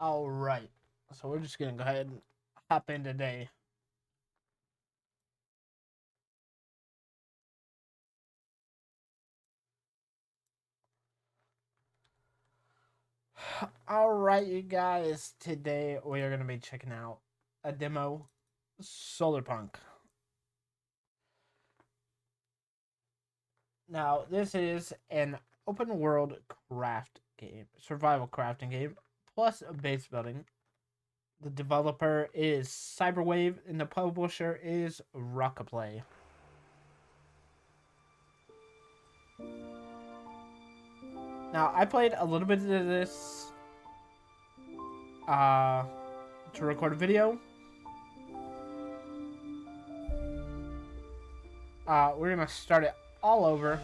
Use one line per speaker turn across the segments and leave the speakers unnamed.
All right. So we're just gonna go ahead and hop in today. All right, you guys. Today we are gonna be checking out a demo, SolarPunk. Now this is an open world craft game, survival crafting game, plus a base building. The developer is Cyberwave, and the publisher is Rockaplay. Now I played a little bit of this uh, to record a video. We're gonna start it all over.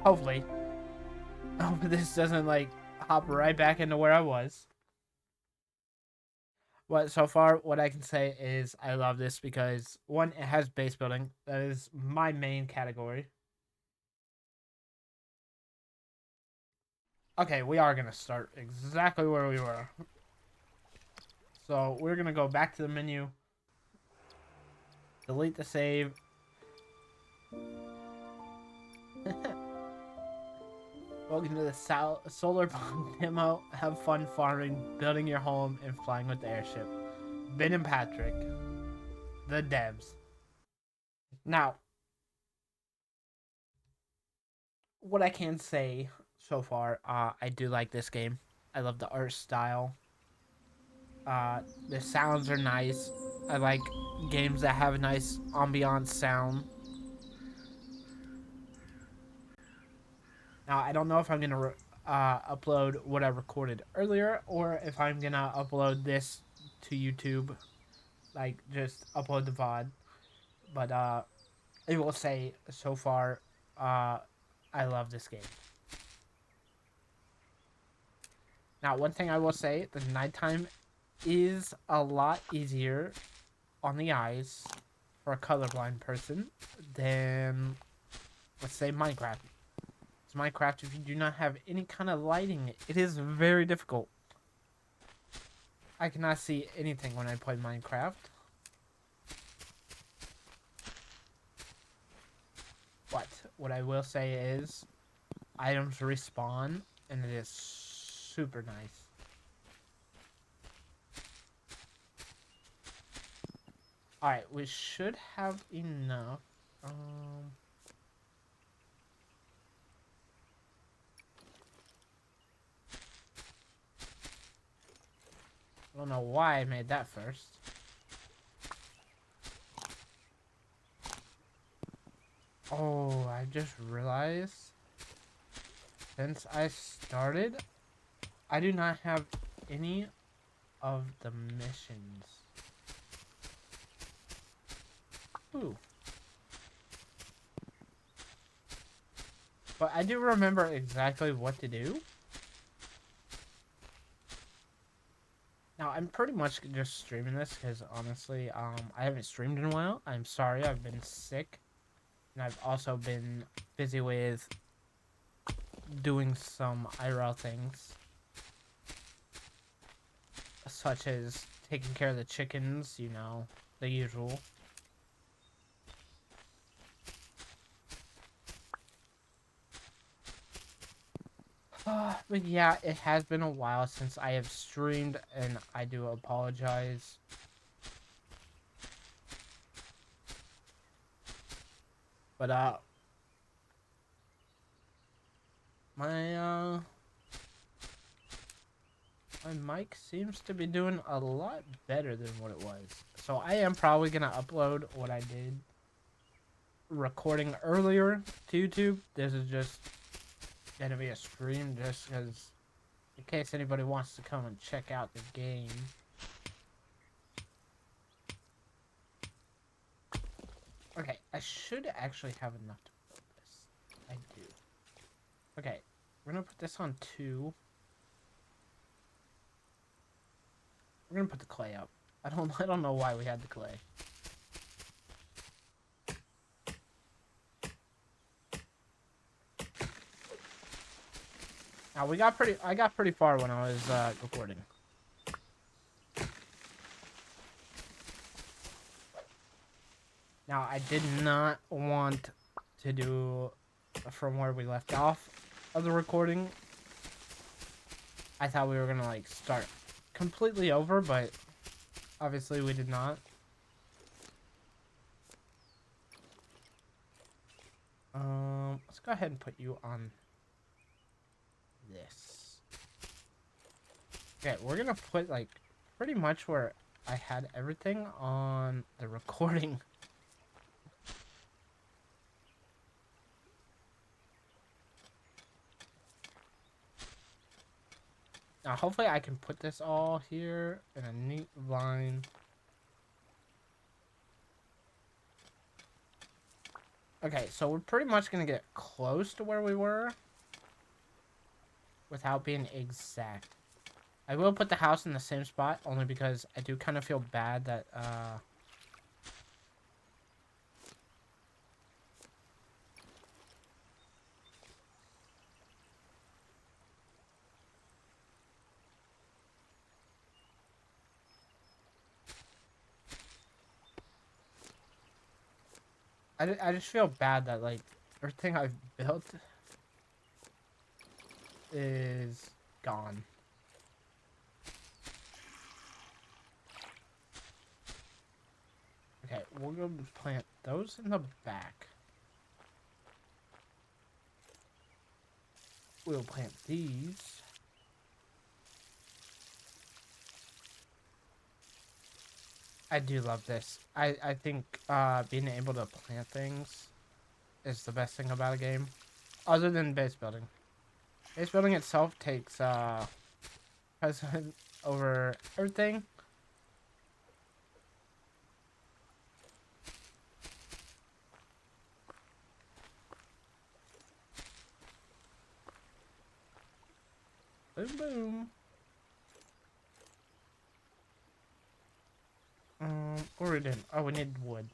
Hopefully, this doesn't like hop right back into where I was. But so far, what I can say is I love this because one, it has base building. That is my main category. Okay, we are gonna start exactly where we were. So we're gonna go back to the menu, delete the save. Welcome to the Solar Punk demo. Have fun farming, building your home, and flying with the airship. Ben and Patrick, the devs. Now, what I can say so far, I do like this game. I love the art style. The sounds are nice. I like games that have a nice ambient sound. Now, I don't know if I'm gonna upload what I recorded earlier, or if I'm gonna upload this to YouTube, like just upload the VOD. But I will say so far, I love this game. Now, one thing I will say, the nighttime is a lot easier on the eyes for a colorblind person than, let's say, Minecraft. It's Minecraft, if you do not have any kind of lighting, it is very difficult. I cannot see anything when I play Minecraft. But what I will say is, items respawn, and it is super nice. Alright, we should have enough. I don't know why I made that first. Oh, I just realized, since I started, I do not have any of the missions. Ooh. But I do remember exactly what to do. Now, I'm pretty much just streaming this because, honestly, I haven't streamed in a while. I'm sorry, I've been sick. And I've also been busy with doing some IRL things. Such as taking care of the chickens, you know, the usual. But yeah, it has been a while since I have streamed, and I do apologize. But, my mic seems to be doing a lot better than what it was. So I am probably going to upload what I did recording earlier to YouTube. This is just going to be a stream just because, in case anybody wants to come and check out the game. Okay, I should actually have enough to build this. I do. Okay, we're going to put this on 2. We're going to put the clay up. I don't know why we had the clay. Now, I got pretty far when I was recording. Now I did not want to do from where we left off of the recording. I thought we were gonna like start completely over, but obviously we did not. Let's go ahead and put you on this. Okay, we're gonna put like pretty much where I had everything on the recording. Now, hopefully I can put this all here in a neat line. Okay, so we're pretty much going to get close to where we were without being exact. I will put the house in the same spot only because I do kind of feel bad that, I just feel bad that, like, everything I've built is gone. Okay, we're going to plant those in the back. We'll plant these. I do love this. I think being able to plant things is the best thing about a game. Other than base building. Base building itself takes precedent over everything. Boom boom. What are we doing? Oh, we need wood.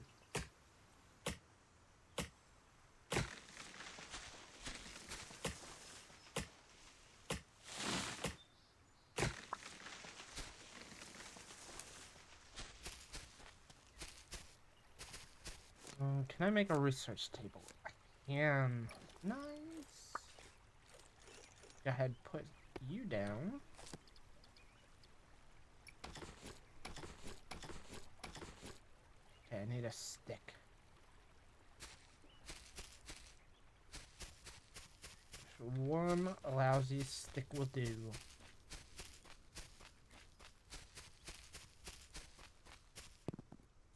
Can I make a research table? I can. Nice. Go ahead, put you down. Okay, I need a stick. One lousy stick will do.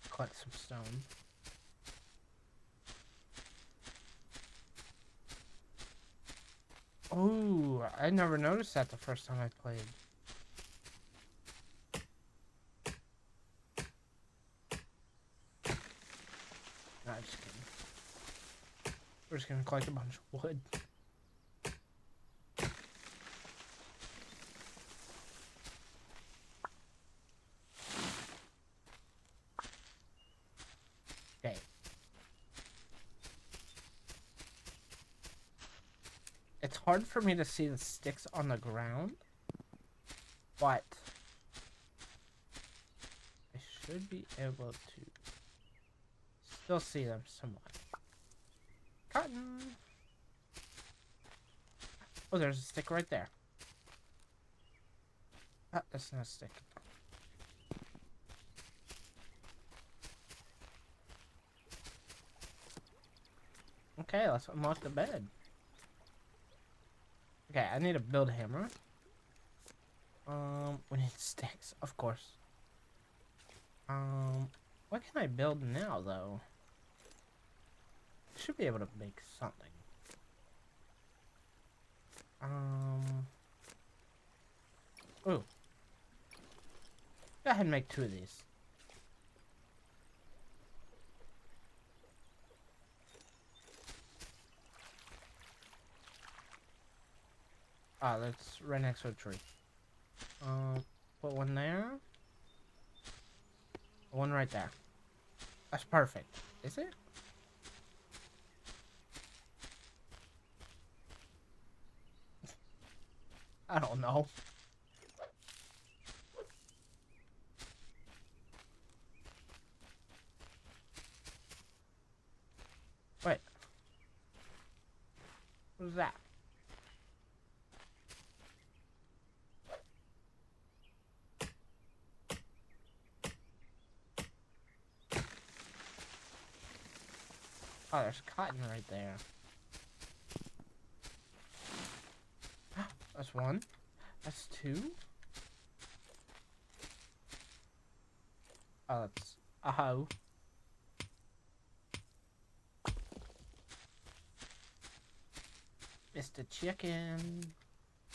Collect some stone. Oh, I never noticed that the first time I played. Nah, just kidding. We're just gonna collect a bunch of wood. Okay. It's hard for me to see the sticks on the ground, but I should be able to still see them somewhat. Cotton! Oh, there's a stick right there. Ah, that's not a stick. Okay, let's unlock the bed. Okay, I need a build hammer. We need sticks, of course. What can I build now, though? Should be able to make something. Ooh. Go ahead and make 2 of these. Ah, that's right next to a tree. Put one there. One right there. That's perfect. Is it? I don't know. Wait. What is that? Oh, there's cotton right there. That's one. That's two. Oh, that's a hoe. Mr. Chicken.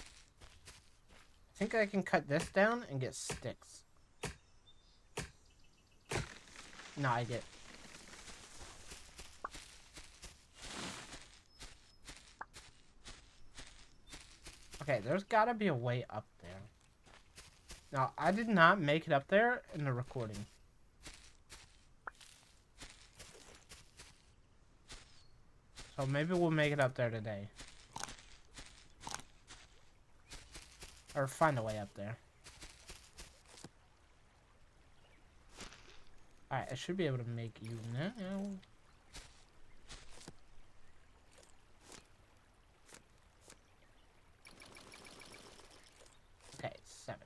I think I can cut this down and get sticks. No, I get. Okay, there's gotta be a way up there. Now, I did not make it up there in the recording. So maybe we'll make it up there today. Or find a way up there. Alright, I should be able to make you now. Okay, 7.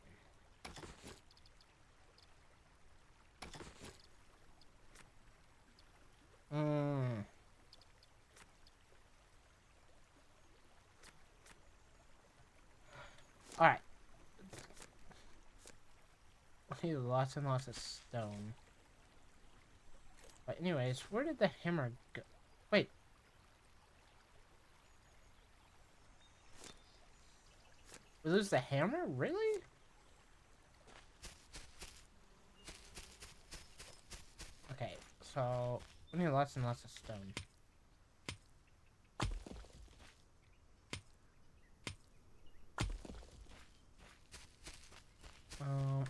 Alright. We need lots and lots of stone. But anyways, where did the hammer go? Wait. We lose the hammer? Really? Okay, so we need lots and lots of stone.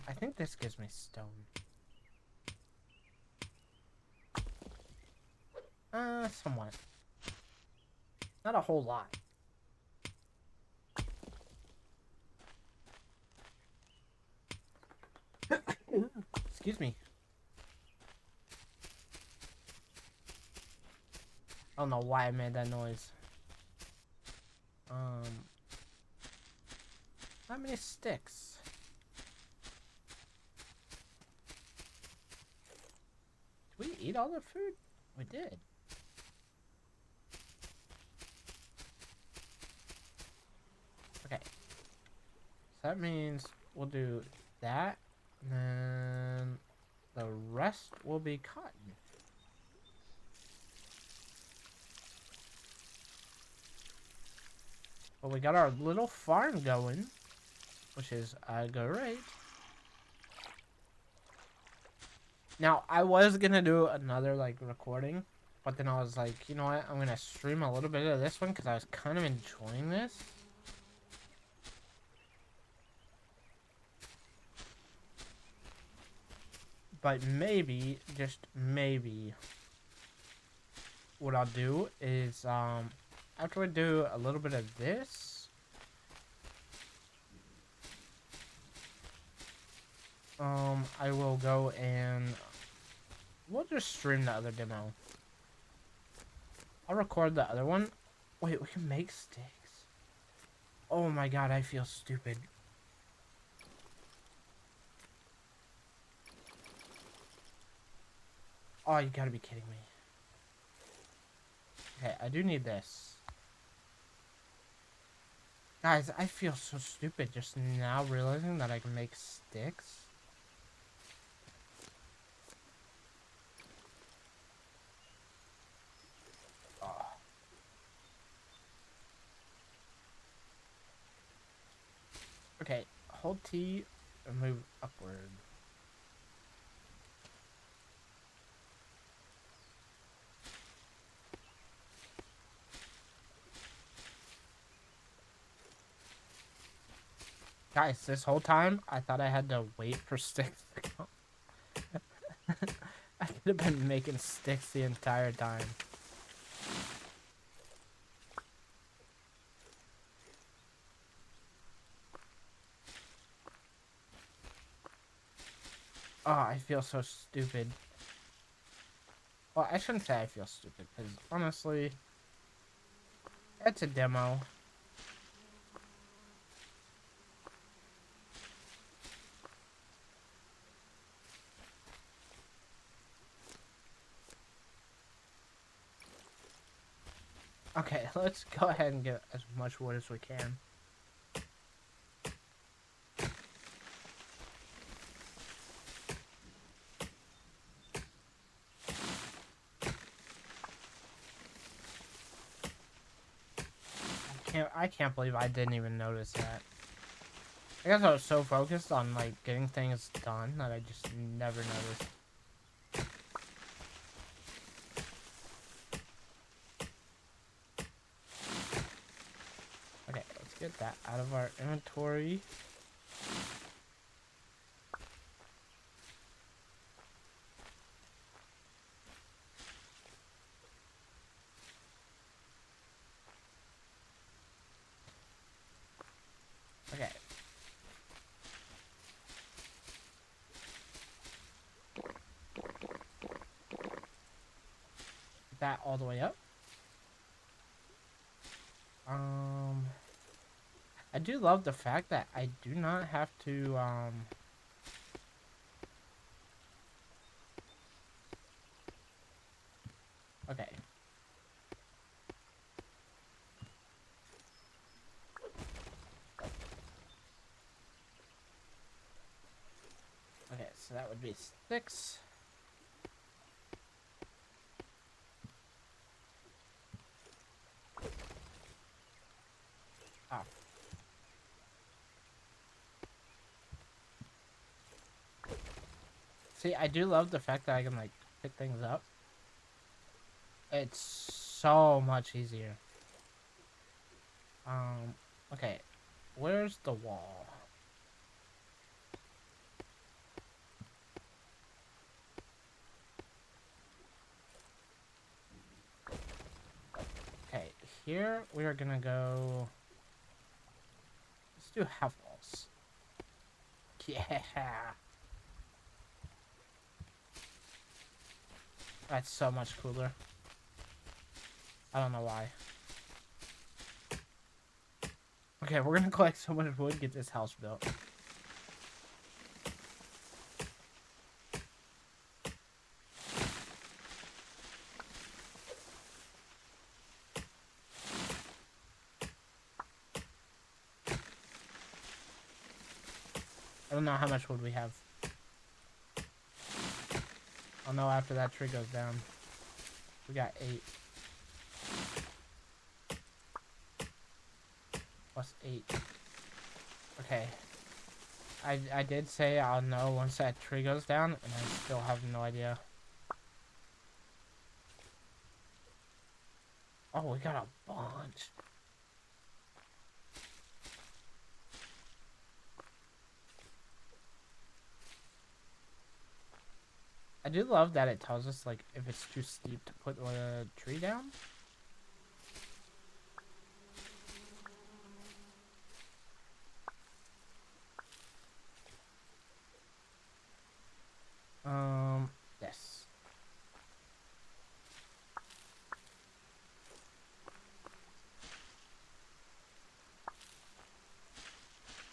I think this gives me stone. Somewhat. Not a whole lot. Excuse me. I don't know why I made that noise. How many sticks? Did we eat all the food? We did. Okay. So that means we'll do that. And then the rest will be cotton. But we got our little farm going, which is great. Now, I was gonna do another, like, recording, but then I was like, you know what, I'm gonna stream a little bit of this one, because I was kind of enjoying this. But maybe, just maybe, what I'll do is, after we do a little bit of this, I will go and we'll just stream the other demo. I'll record the other one. Wait, we can make sticks. Oh my god, I feel stupid. Oh, you gotta be kidding me. Okay, I do need this. Guys, I feel so stupid just now realizing that I can make sticks. Oh. Okay, hold T and move upward. Guys, this whole time, I thought I had to wait for sticks to come. I could have been making sticks the entire time. Oh, I feel so stupid. Well, I shouldn't say I feel stupid, because honestly, it's a demo. Okay, let's go ahead and get as much wood as we can. I can't believe I didn't even notice that. I guess I was so focused on like getting things done that I just never noticed. Okay, let's get that out of our inventory. Okay. Get that all the way up. I do love the fact that I do not have to, okay. Okay, so that would be 6. Ah. See, I do love the fact that I can, like, pick things up. It's so much easier. Okay. Where's the wall? Okay, here we are gonna go... Let's do half walls. Yeah! That's so much cooler. I don't know why. Okay, we're gonna collect so much wood, get this house built. I don't know how much wood we have. I'll know after that tree goes down. We got 8. Plus 8. Okay. I did say I'll know once that tree goes down, and I still have no idea. Oh, we got a bunch. I do love that it tells us, like, if it's too steep to put the tree down. Yes.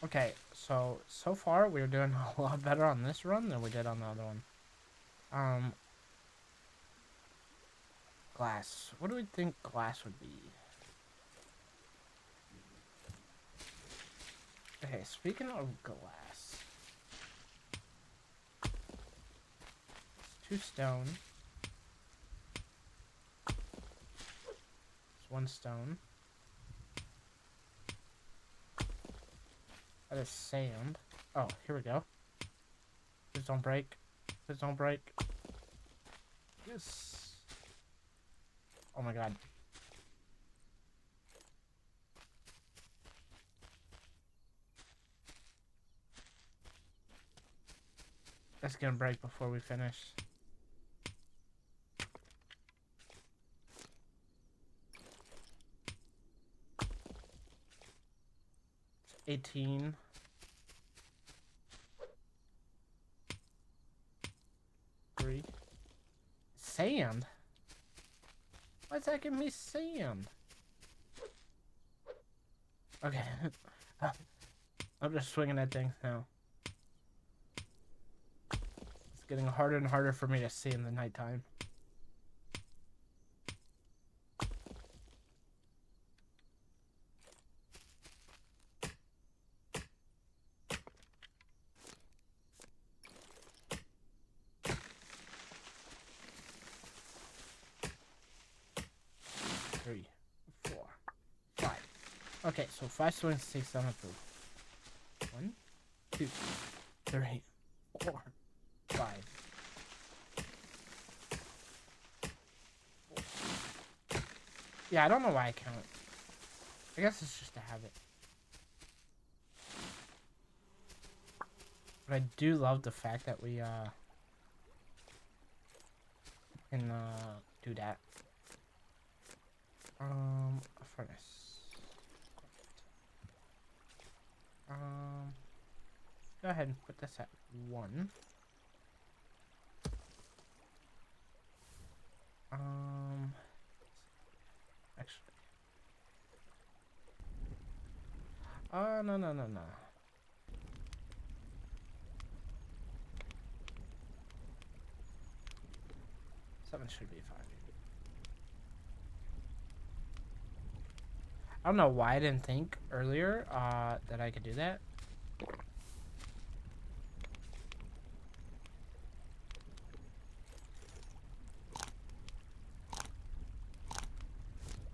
Okay, so far we're doing a lot better on this run than we did on the other one. Glass. What do we think glass would be? Okay, speaking of glass. 2 stone. It's 1 stone. That is sand. Oh, here we go. Please don't break. Please don't break. Yes. Oh my god. That's gonna break before we finish. It's 18. Why's that giving me sand? Okay. I'm just swinging at things now. It's getting harder and harder for me to see in the nighttime. Three, 4, 5. Okay, so 5 swings, 6, 7 food. 1, 2, 3, 4, 5. Yeah, I don't know why I count. I guess it's just a habit. But I do love the fact that we can do that. A furnace. Go ahead and put this at 1. Actually. No. 7 should be fine. I don't know why I didn't think earlier that I could do that.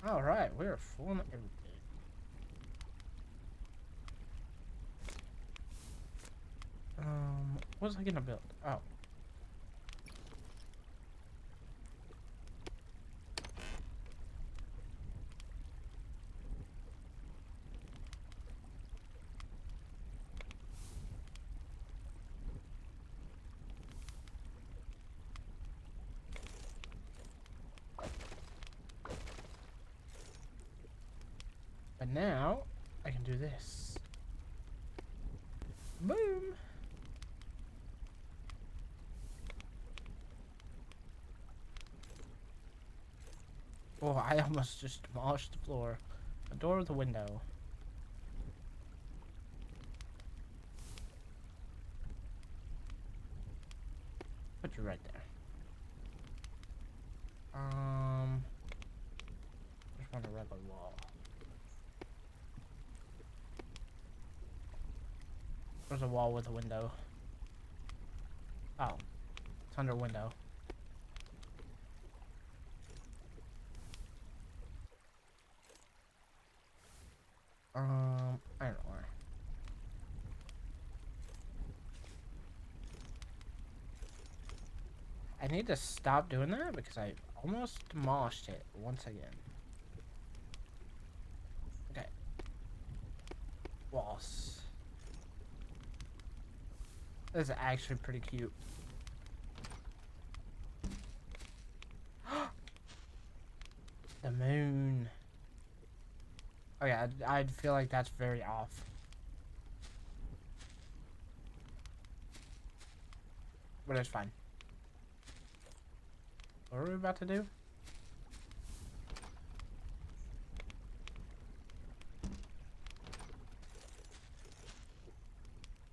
Alright, we're full on everything. What was I gonna build? Oh. But now, I can do this. Boom! Oh, I almost just demolished the floor. The door of the window. Put you right there. Just want a regular wall. There's a wall with a window. Oh, it's under a window. Iron ore. I need to stop doing that because I almost demolished it once again. Okay. Walls. This is actually pretty cute. The moon. Okay, I feel like that's very off. But it's fine. What are we about to do?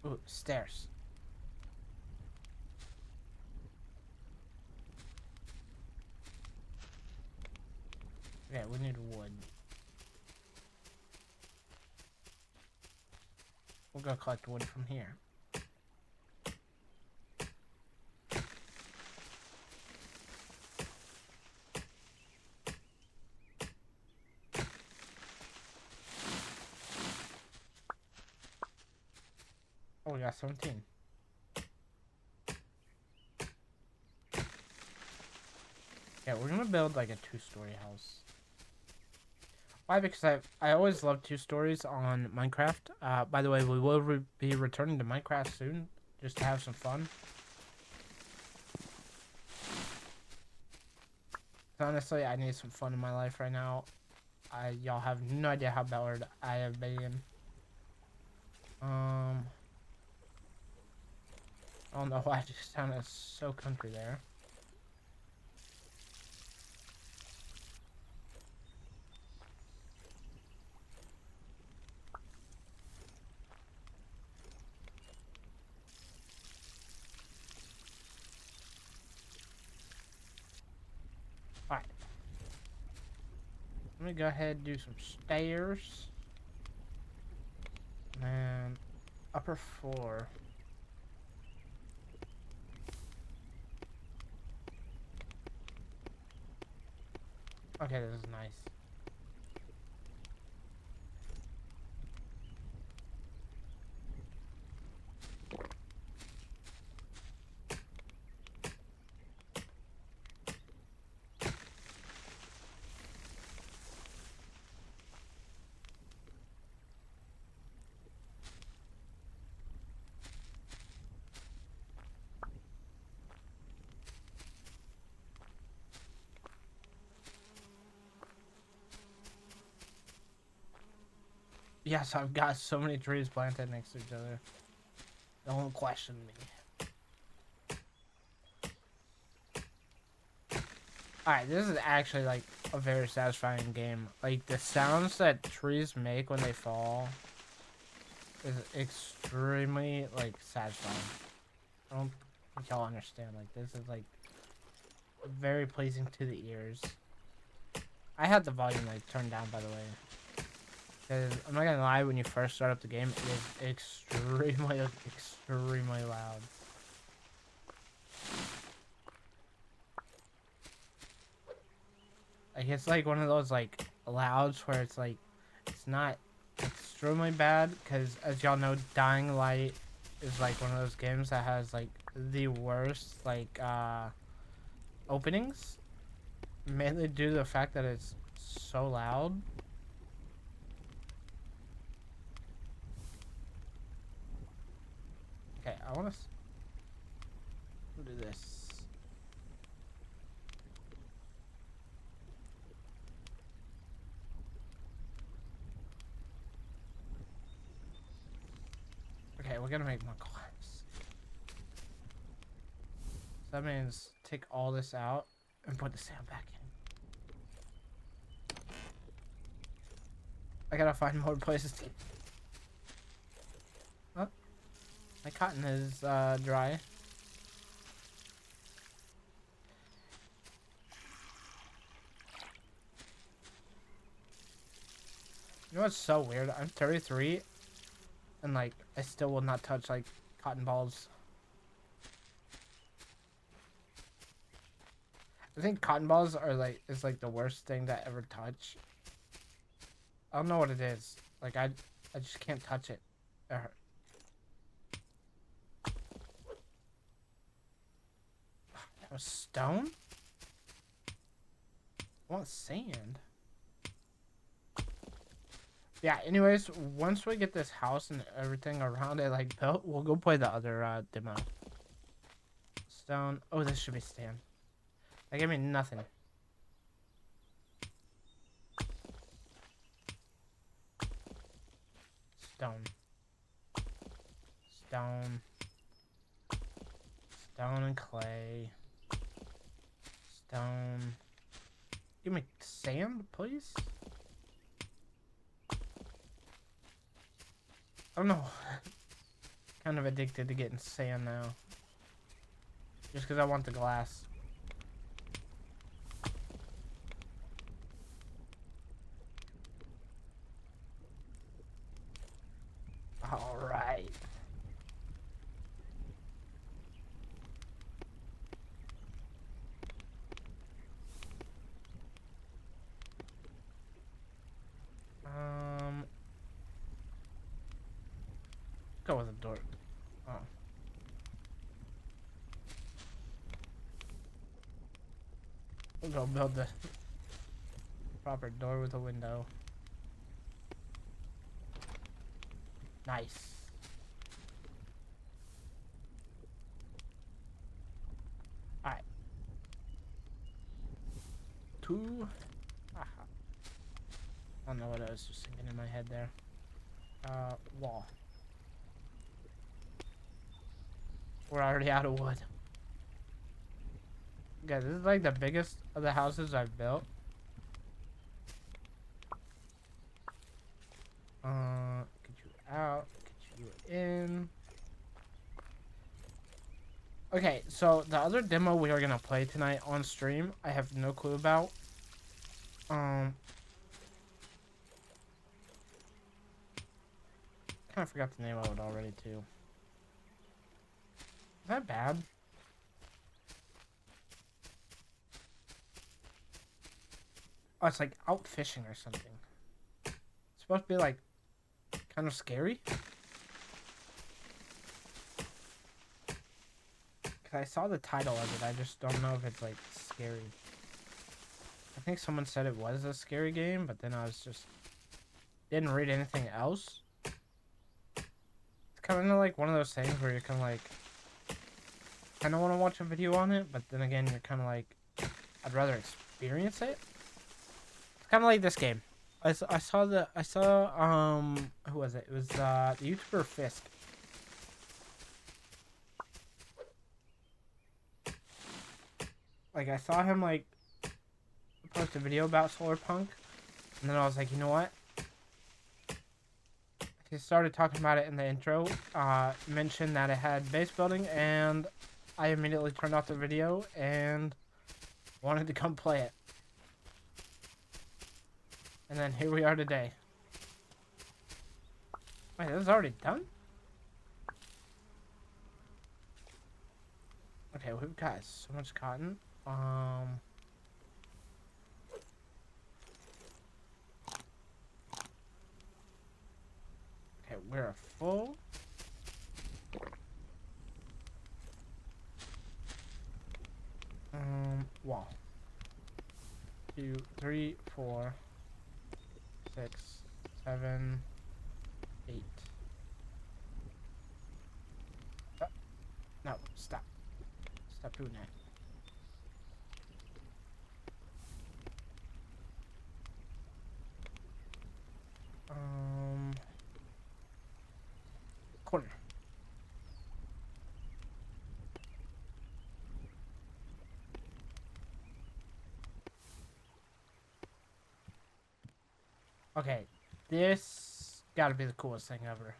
Ooh, stairs. Okay, we need wood. We'll go collect wood from here. Oh, we got 17. Yeah, we're gonna build like a 2-story house. Why? Because I always loved 2 stories on Minecraft. By the way, we will be returning to Minecraft soon, just to have some fun. Honestly, I need some fun in my life right now. Y'all have no idea how bored I have been. I don't know why I just sounded so country there. Alright. Let me go ahead and do some stairs. And upper floor. Okay, this is nice. Yes, I've got so many trees planted next to each other. Don't question me. Alright, this is actually like a very satisfying game. Like the sounds that trees make when they fall is extremely like satisfying. I don't think y'all understand. Like this is like very pleasing to the ears. I had the volume like turned down, by the way. Because I'm not gonna lie, when you first start up the game, it is extremely, extremely loud. Like it's like one of those like louds where it's like it's not extremely bad, because as y'all know, Dying Light is like one of those games that has like the worst like openings, mainly due to the fact that it's so loud. Okay, I want to do this. Okay, we're gonna make more glass. So that means take all this out and put the sand back in. I gotta find more places to... Oh, my cotton is dry. You know what's so weird? I'm 33 and like I still will not touch like cotton balls. I think cotton balls are like is like the worst thing to ever touch. I don't know what it is. Like I just can't touch it. It hurt. That was stone? I want sand. Yeah, anyways, once we get this house and everything around it like built, we'll go play the other demo. Stone. Oh, this should be sand. That gave me nothing. Stone. Stone. Stone and clay. Stone. Give me sand, please. I don't know. Kind of addicted to getting sand now. Just because I want the glass. Alright. Go with the door. Oh. We'll go build the proper door with a window. Nice. Alright. Two. Aha. I don't know what I was just thinking in my head there. Wall. We're already out of wood. Guys, this is like the biggest of the houses I've built. Get you out. Get you in. Okay, so the other demo we are gonna play tonight on stream, I have no clue about. Kind of forgot the name of it already too. Is that bad? Oh, it's like out fishing or something. It's supposed to be like kind of scary. Cause I saw the title of it, I just don't know if it's like scary. I think someone said it was a scary game, but then I was just didn't read anything else. It's kind of like one of those things where you're kind of like, kind of want to watch a video on it, but then again, you're kind of like, I'd rather experience it. It's kind of like this game. I saw who was it? It was the YouTuber Fisk. Like I saw him like post a video about SolarPunk, and then I was like, you know what? He started talking about it in the intro, mentioned that it had base building, and I immediately turned off the video and wanted to come play it. And then here we are today. Wait, this is already done? Okay, we've got so much cotton. Okay, we're full. Wall. 2, 3, 4, 6, 7, 8. No, stop. Stop doing that. Corner. Okay, this gotta be the coolest thing ever.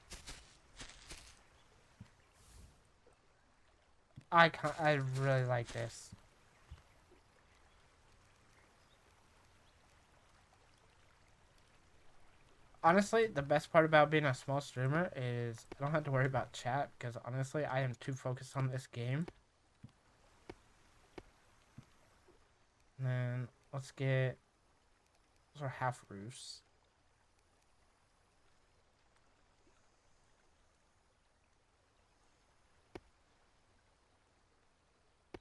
I really like this. Honestly, the best part about being a small streamer is I don't have to worry about chat because honestly, I am too focused on this game. And then let's get those are half roofs.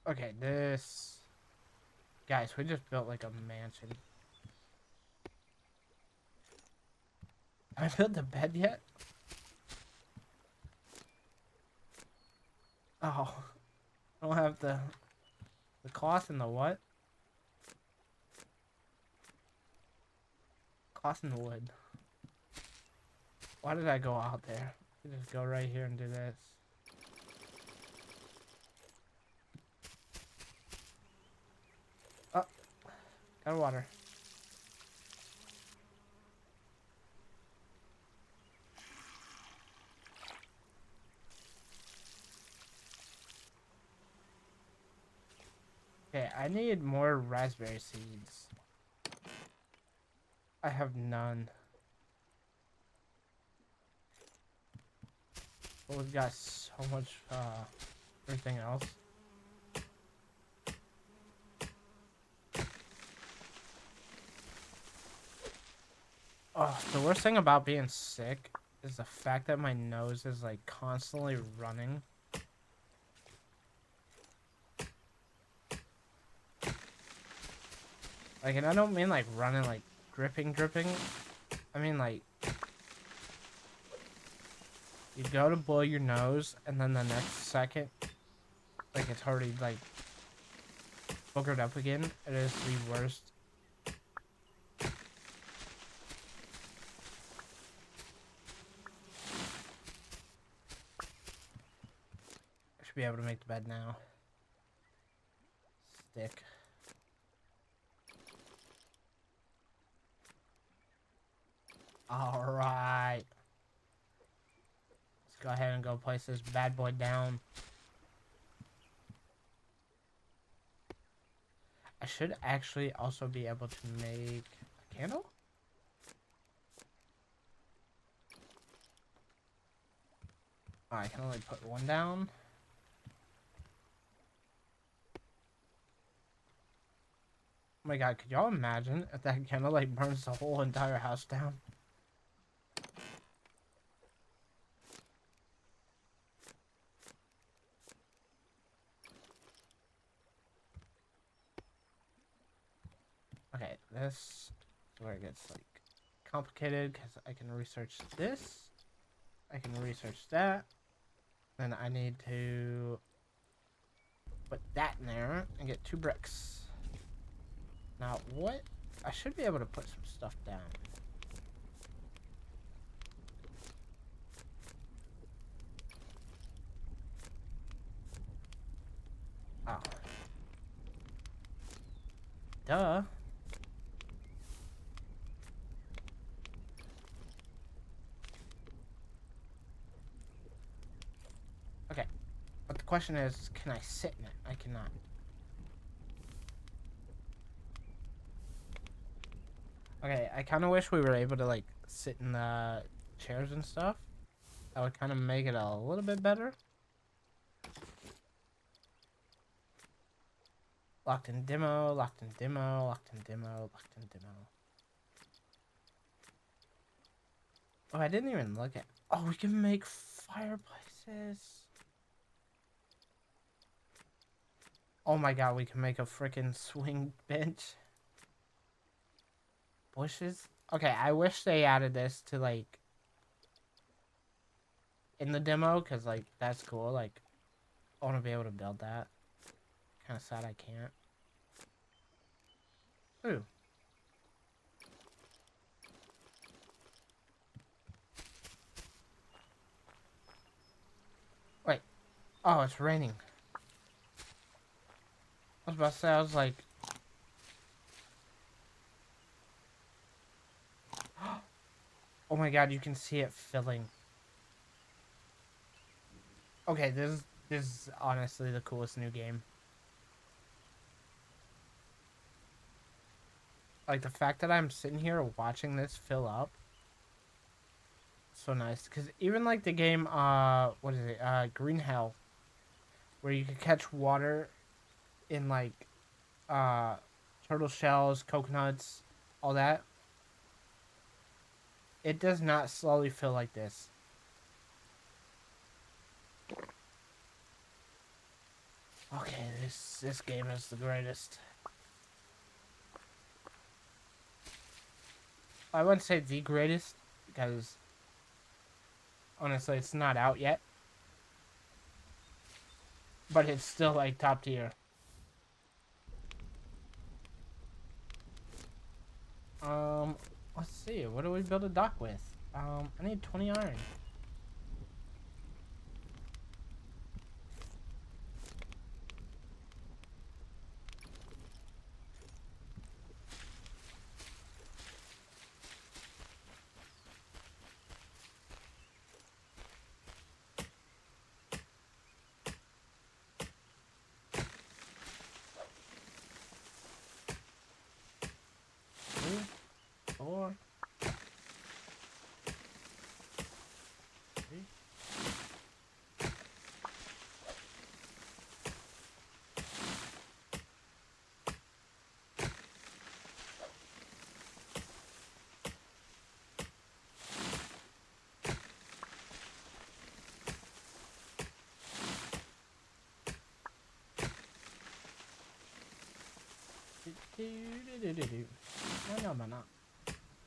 Okay, this guys, we just built like a mansion. Have I built the bed yet? Oh, I don't have the cloth and the what? Cloth and the wood. Why did I go out there? Just go right here and do this. Oh, got water. Okay, I need more raspberry seeds. I have none. But we've got so much, everything else. Oh, the worst thing about being sick is the fact that my nose is, like, constantly running. Like, and I don't mean, like, running, like, dripping. I mean, like, you go to blow your nose, and then the next second, like, it's already, like, boogered up again. It is the worst. I should be able to make the bed now. Stick. Alright. Let's go ahead and go place this bad boy down. I should actually also be able to make a candle. Oh, I can only put one down. Oh my god, could y'all imagine if that candle like burns the whole entire house down? Okay, this is where it gets like complicated because I can research this. I can research that. Then I need to put that in there and get 2 bricks. Now, what? I should be able to put some stuff down. Oh. Duh. Okay. But the question is, can I sit in it? I cannot. Okay, I kind of wish we were able to, like, sit in the chairs and stuff. That would kind of make it a little bit better. Locked in demo, locked in demo, locked in demo, locked in demo. Oh, I didn't even look at... Oh, we can make fireplaces. Oh my god, we can make a freaking swing bench. Bushes? Okay, I wish they added this to, like, in the demo, because, like, that's cool. Like, I want to be able to build that. Kind of sad I can't. Ooh. Wait. Oh, it's raining. I was about to say, I was like... Oh my god, you can see it filling. Okay, this is honestly the coolest new game. Like, the fact that I'm sitting here watching this fill up. So nice. Because even, like, the game, what is it? Green Hell. Where you can catch water in, like, uh, turtle shells, coconuts, all that. It does not slowly fill like this. Okay, this game is the greatest. I wouldn't say the greatest, because honestly, it's not out yet. But it's still, like, top tier. Let's see. What do we build a dock with? I need 20 iron. Three, four, three. Why no, man, not?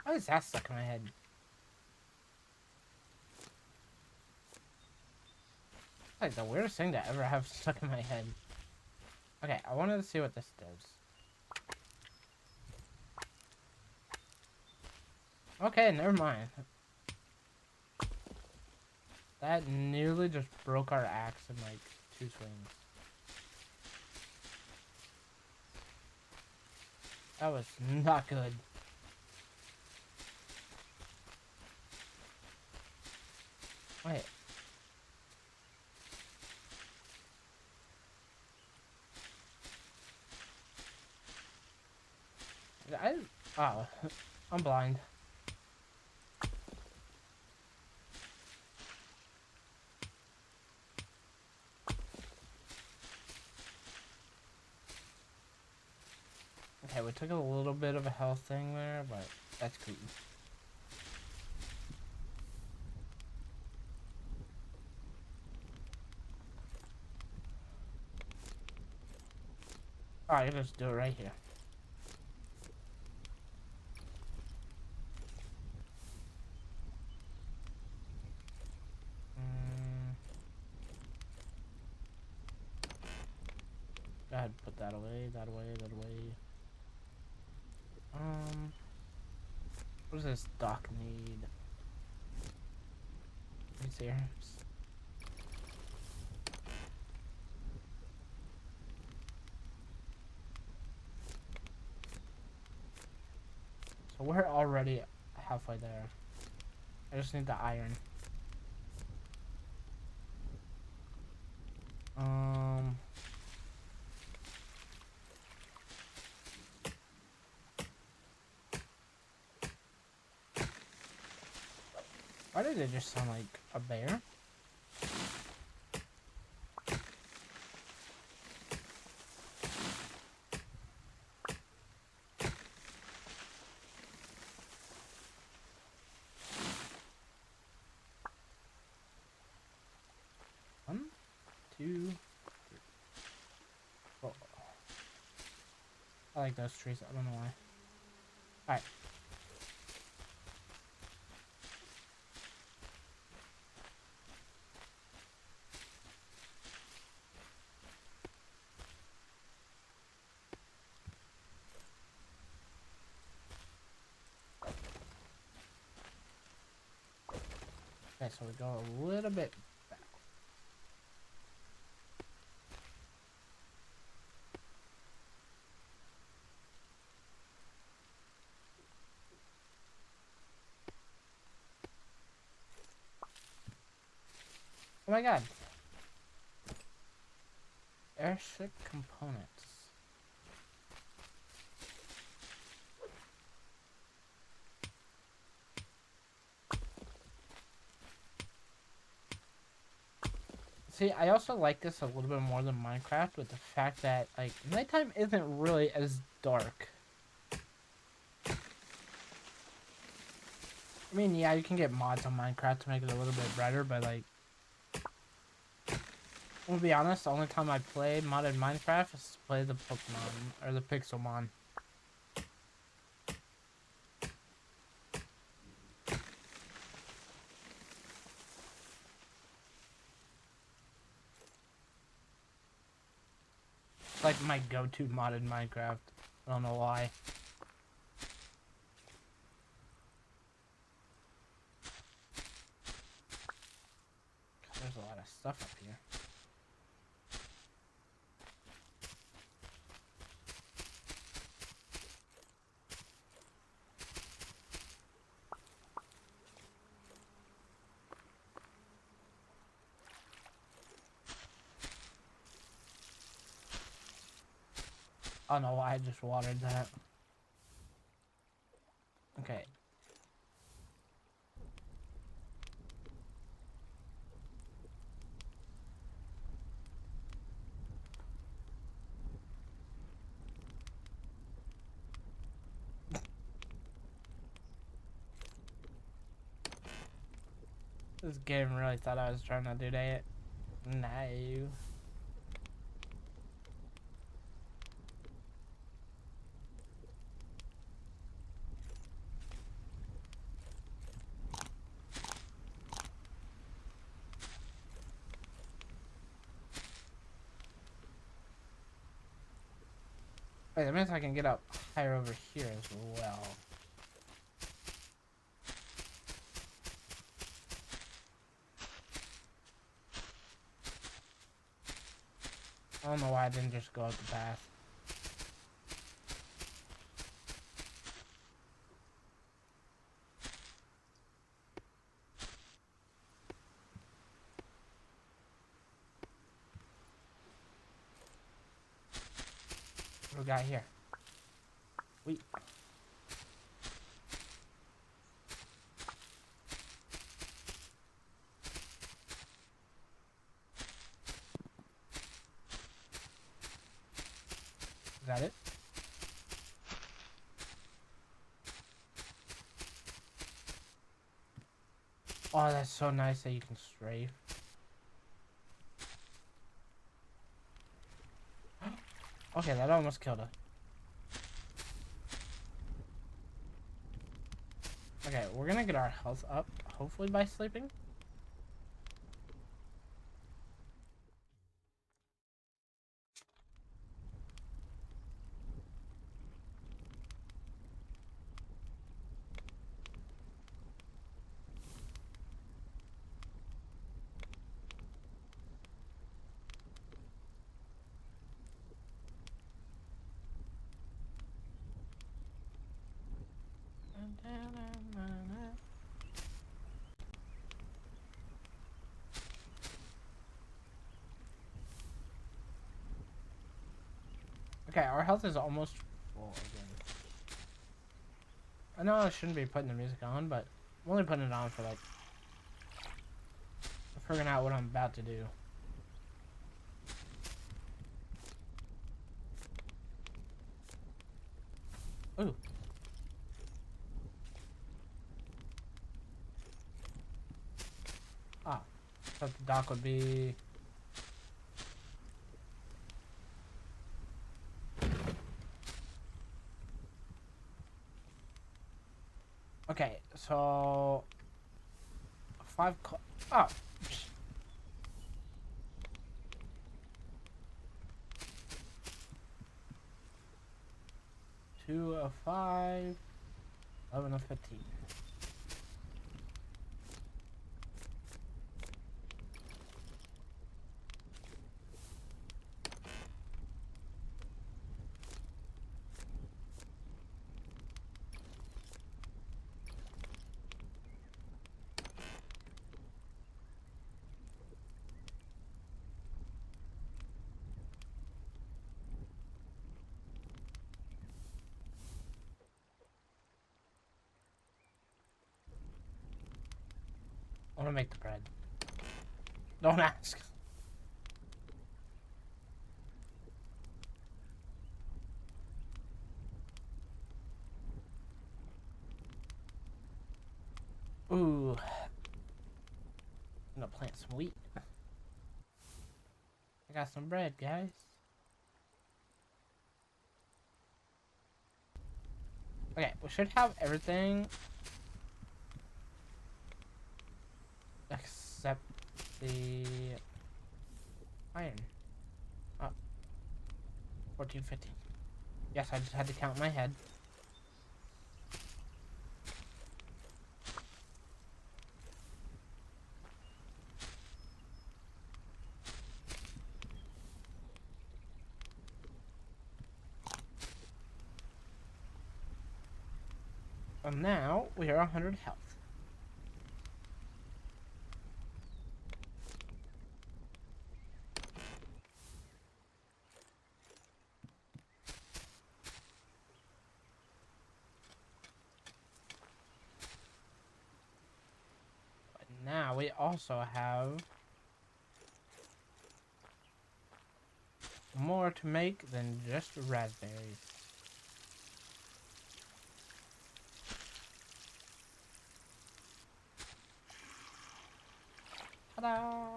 Why is that stuck in my head? Like the weirdest thing to ever have stuck in my head. Okay, I wanted to see what this does. Okay, never mind. That nearly just broke our axe in like 2 swings. That was not good. Wait. I oh, I'm blind. Okay, we took a little bit of a health thing there, but that's cool. Alright, let's do it right here. Go ahead, put that away, that away, that away. What does this dock need? Let me see here. So we're already halfway there. I just need the iron. Why did it just sound like a bear? One, two, three. Oh. I like those trees. I don't know why. Alright. Okay, so we go a little bit back. Oh my god. Airship components. See, I also like this a little bit more than Minecraft with the fact that, like, nighttime isn't really as dark. I mean, yeah, you can get mods on Minecraft to make it a little bit brighter, but, like, I'm gonna be honest, the only time I play modded Minecraft is to play the Pokemon, or the Pixelmon. It's like my go-to modded Minecraft. I don't know why. God, there's a lot of stuff up here. I don't know why I just watered that. Okay. This game really thought I was trying to do that. No. Wait, that means I can get up higher over here as well. I don't know why I didn't just go up the path. What do we got here? Wheat. got it. Oh, that's so nice that you can strafe. Okay, that almost killed her. Okay, we're gonna get our health up, hopefully by sleeping. Okay, our health is almost full again. I know I shouldn't be putting the music on, but I'm only putting it on for like figuring out what I'm about to do. Ooh. Ah, thought the dock would be. Okay, so 5. Oh. 2 of 5, 11 of 15. I want to make the bread. Don't ask. Ooh. I'm gonna plant some wheat. I got some bread, guys. Okay, we should have everything except the iron. Oh, 14, 15. Yes, I just had to count in my head. And now we are 100 health. But now we also have more to make than just raspberries. Ta-da!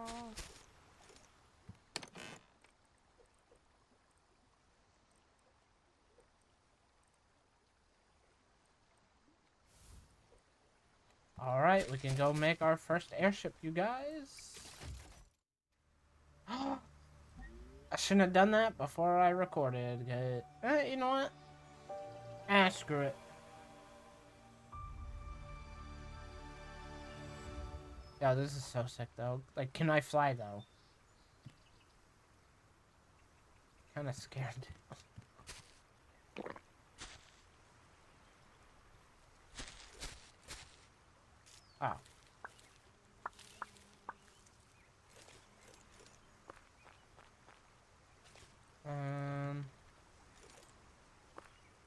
Alright, we can go make our first airship, you guys. I shouldn't have done that before I recorded. You know what? Screw it. Yeah, this is so sick, though. Like, can I fly, though? Kinda scared. Oh.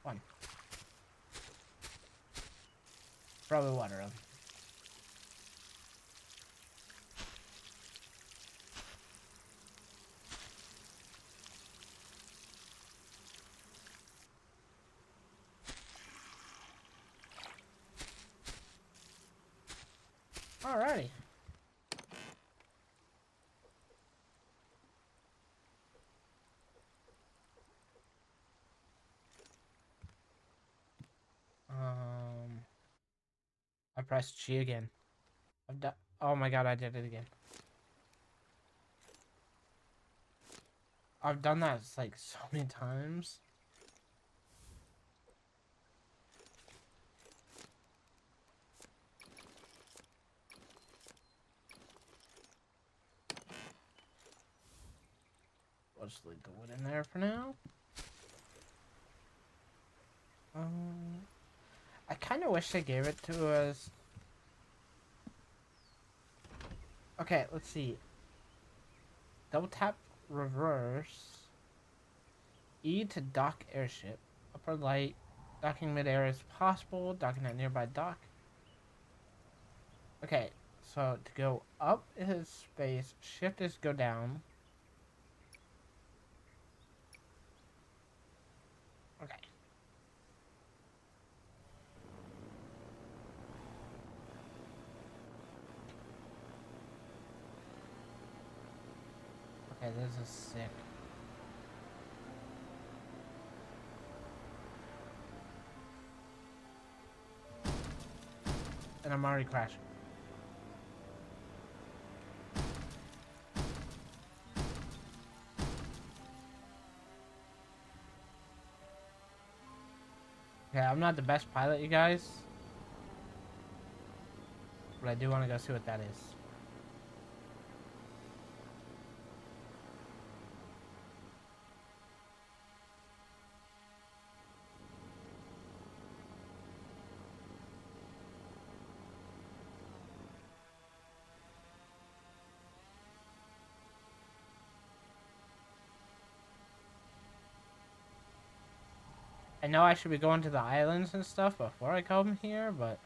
One. Probably water them. Alrighty. I pressed G again. I've done. Oh my god, I did it again. I've done that like so many times. I'll just leave the wood in there for now. I kind of wish they gave it to us. Okay, let's see. Double tap reverse. E to dock airship. Upper light. Docking midair is possible. Docking at nearby dock. Okay, so to go up is space. Shift is go down. Okay. Okay, this is sick. And I'm already crashing. Okay, I'm not the best pilot, you guys. But I do want to go see what that is. I know I should be going to the islands and stuff before I come here, but...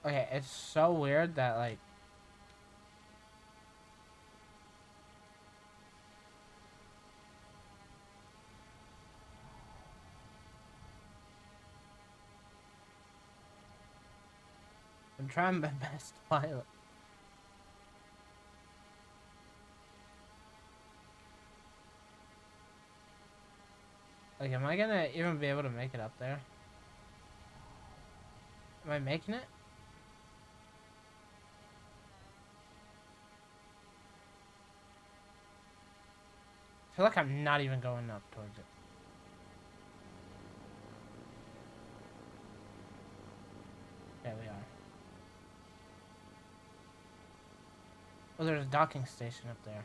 Okay, it's so weird that, like... I'm trying my best to pilot. Like, am I gonna even be able to make it up there? Am I making it? I feel like I'm not even going up towards it. Yeah, we are. Oh, there's a docking station up there.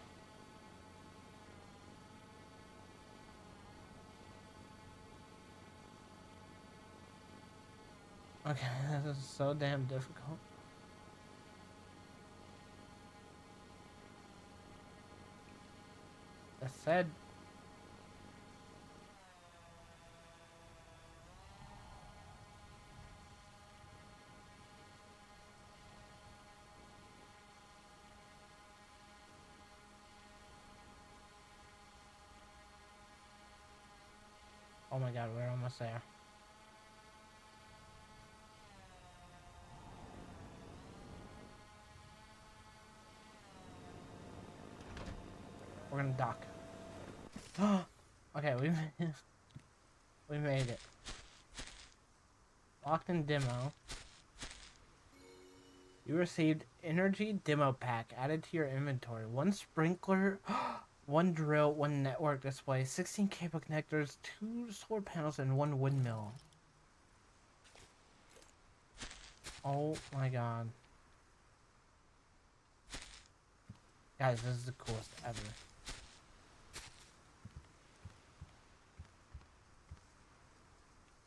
Okay, this is so damn difficult. I said... Oh my god, we're almost there. We're gonna dock. Okay, we made it. Locked in demo. You received energy demo pack added to your inventory. 1 sprinkler, 1 drill, 1 network display, 16 cable connectors, 2 solar panels, and 1 windmill. Oh my god. Guys, this is the coolest ever.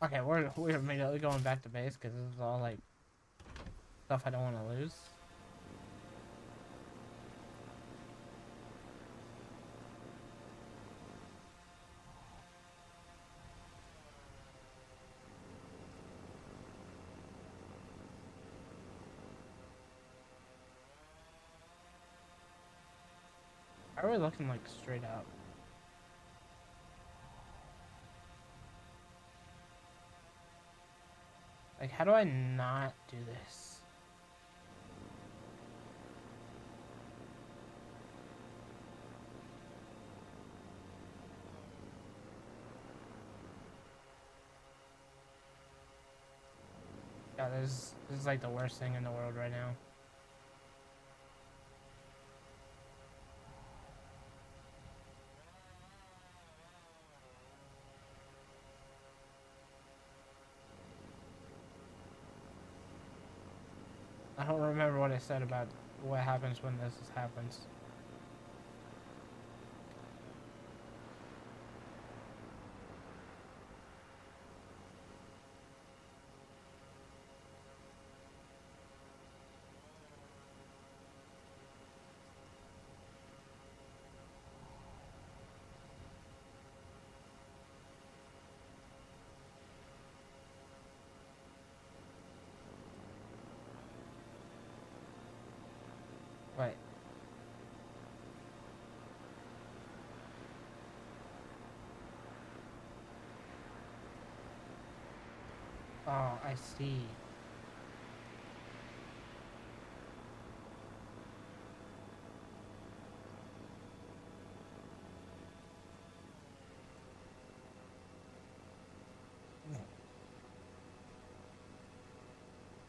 Okay, we're immediately going back to base because this is all like stuff I don't want to lose. How are we looking like straight up? I Like, how do I not do this? Yeah, this is like the worst thing in the world right now. I don't remember what I said about what happens when this happens. Wait. Oh, I see.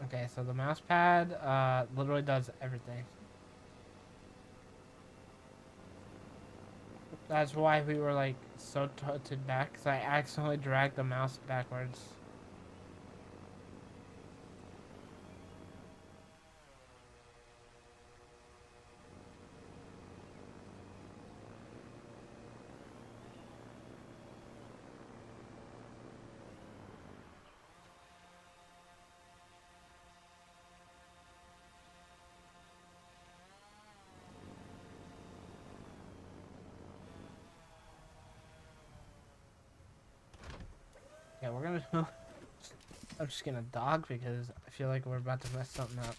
Okay, so the mouse pad literally does everything. That's why we were like so tilted back, because I accidentally dragged the mouse backwards. Yeah, we're gonna do. I'm just gonna dog because I feel like we're about to mess something up.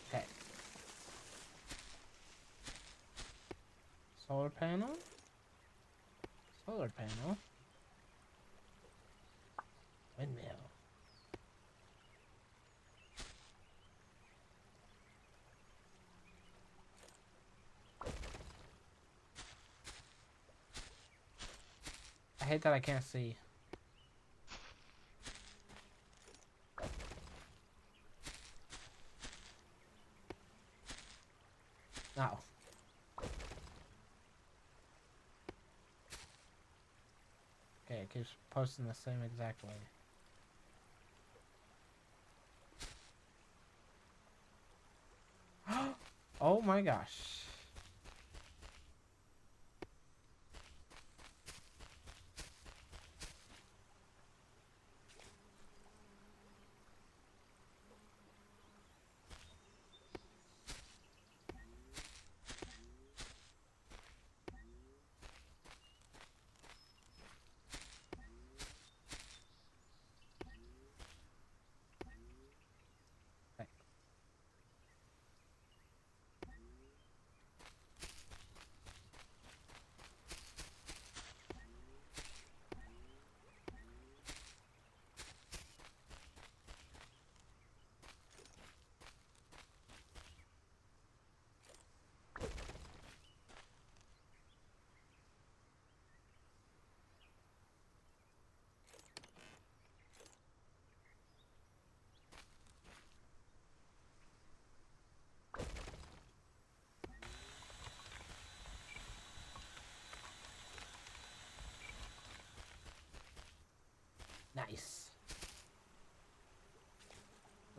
Okay. Solar panel? Solar panel? Windmill. I hate that I can't see. No. Okay, it keeps posting the same exact way. Oh my gosh. Okay. Nice.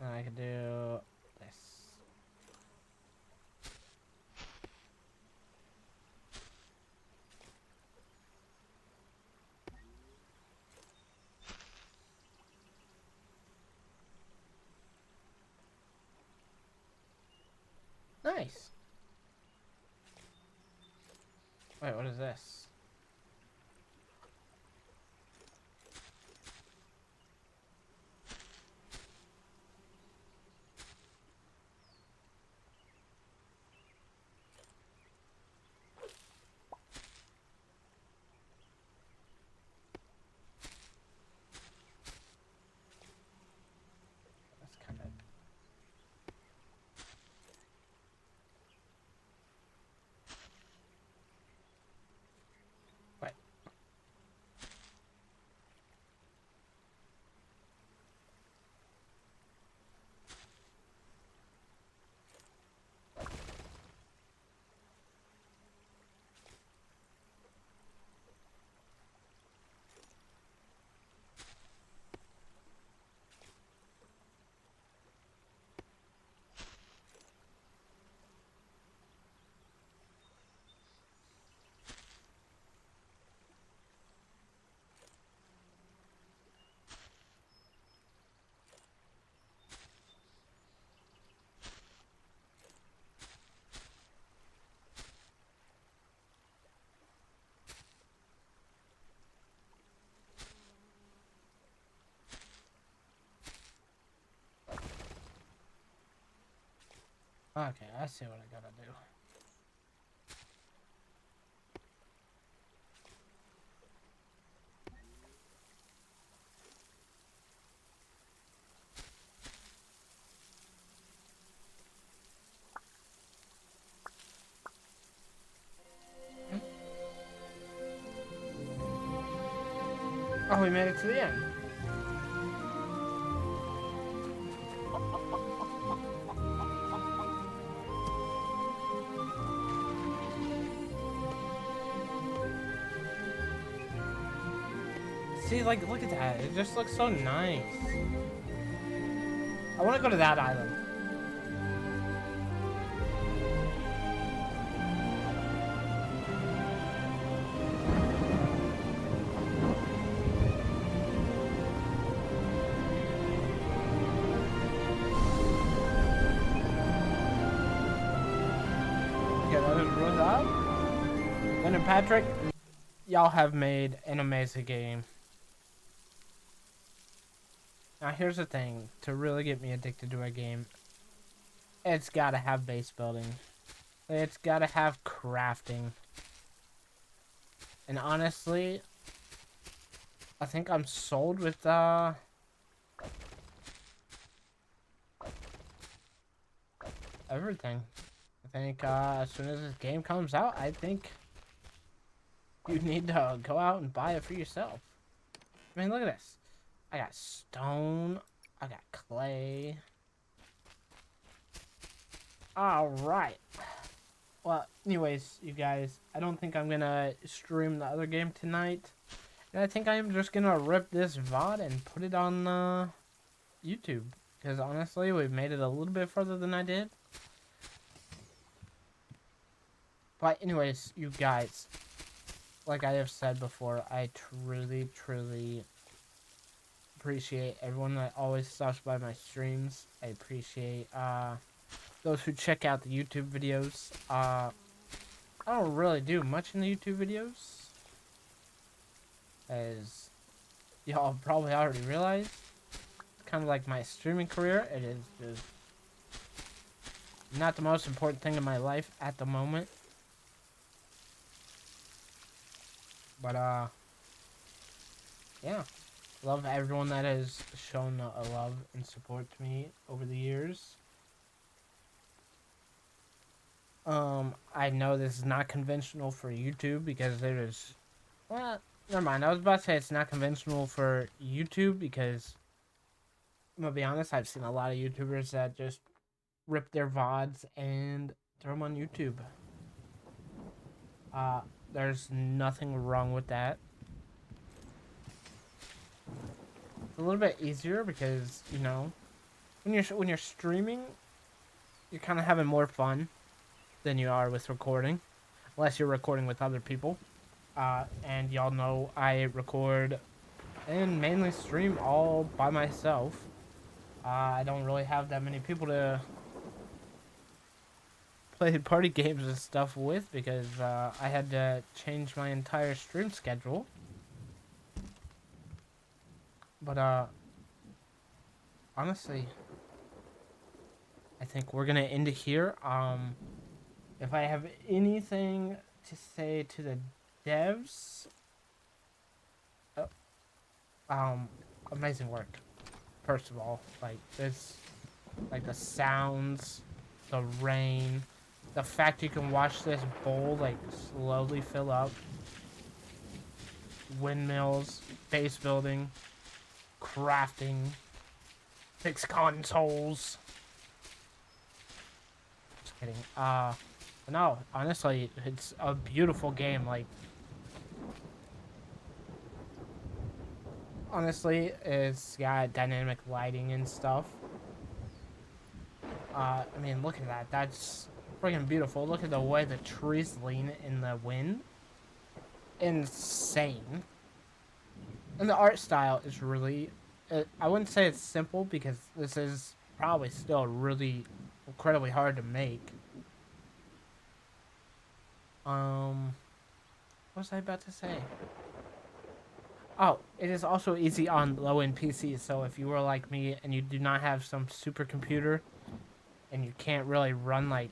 Then I can do this. Nice. Wait, what is this? That's kind of... Wait. Okay, I see what I gotta do. Oh, we made it to the end. See, like, look at that. It just looks so nice. I want to go to that island. Okay, that is really up. Ben and Patrick, y'all have made an amazing game. Now, here's the thing. To really get me addicted to a game, it's got to have base building. It's got to have crafting. And honestly, I think I'm sold with, everything. I think, as soon as this game comes out, I think you need to go out and buy it for yourself. I mean, look at this. I got stone. I got clay. Alright. Well, anyways, you guys, I don't think I'm gonna stream the other game tonight. And I think I'm just gonna rip this VOD and put it on YouTube. Because honestly, we've made it a little bit further than I did. But anyways, you guys, like I have said before, I truly, truly appreciate everyone that always stops by my streams. I appreciate those who check out the YouTube videos. I don't really do much in the YouTube videos, as y'all probably already realized. It's kind of like my streaming career. It is just not the most important thing in my life at the moment. But yeah, love everyone that has shown a love and support to me over the years. I know this is not conventional for YouTube because there is... Well, never mind. I was about to say it's not conventional for YouTube because, I'm gonna be honest, I've seen a lot of YouTubers that just rip their VODs and throw them on YouTube. There's nothing wrong with that. It's a little bit easier because, you know, when you're streaming, you're kind of having more fun than you are with recording, unless you're recording with other people. And y'all know I record and mainly stream all by myself. I don't really have that many people to played party games and stuff with because I had to change my entire stream schedule. But honestly, I think we're gonna end it here. If I have anything to say to the devs, uh, um, amazing work. First of all, like this, like the sounds, the rain, the fact you can watch this bowl like slowly fill up, windmills, base building, crafting, fix consoles. Just kidding. No, honestly, it's a beautiful game. Like, honestly, it's got dynamic lighting and stuff. I mean, look at that. That's freaking beautiful. Look at the way the trees lean in the wind. Insane. And the art style is really, I wouldn't say it's simple because this is probably still really incredibly hard to make. What was I about to say? Oh, it is also easy on low-end PCs. So if you were like me and you do not have some supercomputer and you can't really run like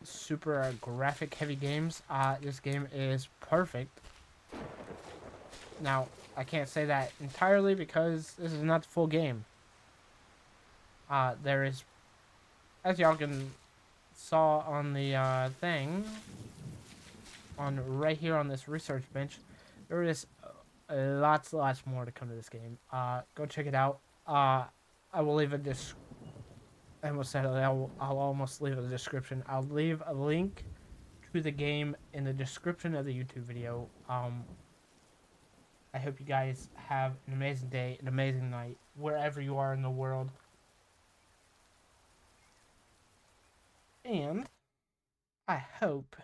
super graphic heavy games, this game is perfect. Now, I can't say that entirely because this is not the full game. There is, as y'all can saw on the thing, on right here on this research bench, there is lots more to come to this game. Go check it out. I will leave a I almost said it. I'll almost leave a description. I'll leave a link to the game in the description of the YouTube video. I hope you guys have an amazing day, an amazing night, wherever you are in the world. And I hope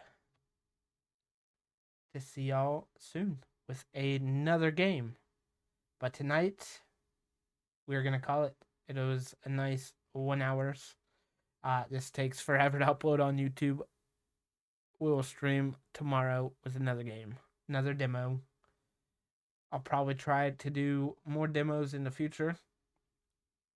to see y'all soon with another game. But tonight, we're going to call it. It was a nice 1 hours. This takes forever to upload on YouTube. We will stream tomorrow with another game, another demo. I'll probably try to do more demos in the future.